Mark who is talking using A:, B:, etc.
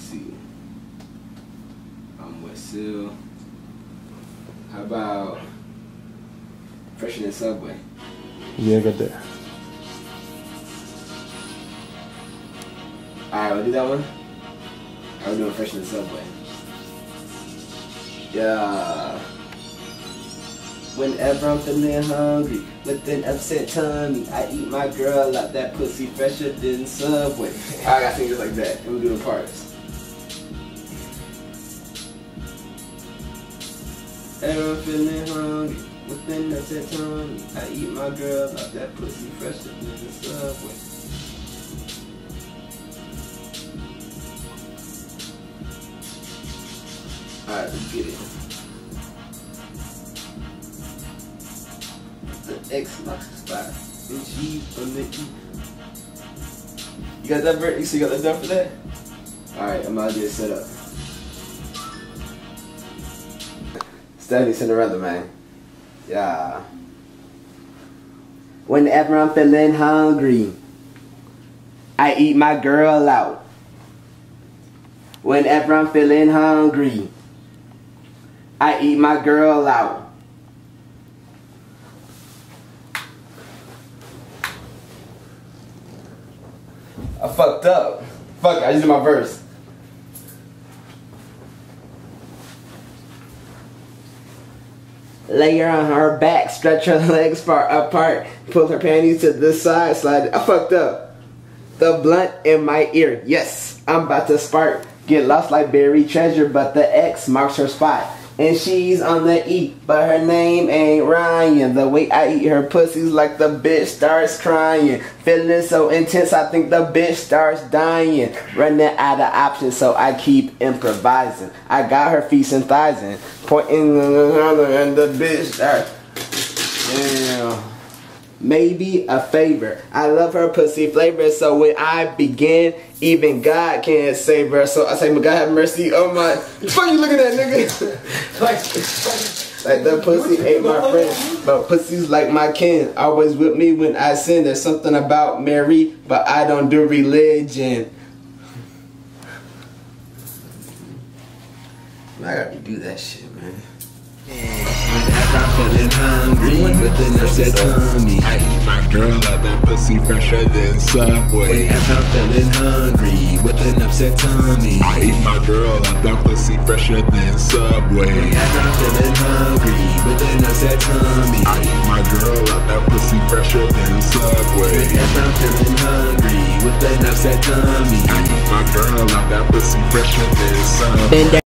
A: see. I'm with Seal. How about Fresher than Subway?
B: Yeah, I got that.
A: Alright, we'll do that one. Alright, we're doing Fresher than Subway. Yeah. Whenever I'm feeling hungry, with an upset tummy, I eat my girl out that pussy fresher than Subway. I gotta sing it like that, and we'll do the parts. Whenever I'm feeling hungry, with an upset tummy, I eat my girl out that pussy fresher than Subway. Alright, let's get it. The X locks the spot, and she on the E. You got that, Bert? You got that done for that? Alright, I'm out there set up. Stephanie Cinderella, man. Yeah. Whenever I'm feeling hungry, I eat my girl out. Whenever I'm feeling hungry, I eat my girl out. I fucked up. Fuck it, I just did my verse. Lay her on her back, stretch her legs far apart, pull her panties to the side, slide. I fucked up. The blunt in my ear, yes, I'm about to spark. Get lost like buried treasure, but the X marks her spot. And she's on the E, but her name ain't Ryan. The way I eat her pussy's like the bitch starts crying. Feeling so intense, I think the bitch starts dying. Running out of options, so I keep improvising. I got her feet and thighs in, pointing and the bitch starts. Damn. Maybe a favor. I love her pussy flavor, so when I begin, even God can't save her. So I say, may God have mercy on my. The fuck you looking at, nigga? like the pussy ain't my friend, but pussy's like my kin. Always with me when I sin. There's something about Mary, but I don't do religion. I gotta do that shit, man.
C: Whenever I'm feeling hungry, with an upset tummy, I eat my girl out that pussy fresher than Subway. Whenever I'm feeling hungry, with an upset tummy, I eat my girl out that pussy fresher than Subway. Whenever I'm feeling hungry, with an upset tummy, I eat my girl out that pussy fresher than Subway. Whenever I'm feeling hungry, with an upset tummy, I eat my girl out that pussy fresher than Subway.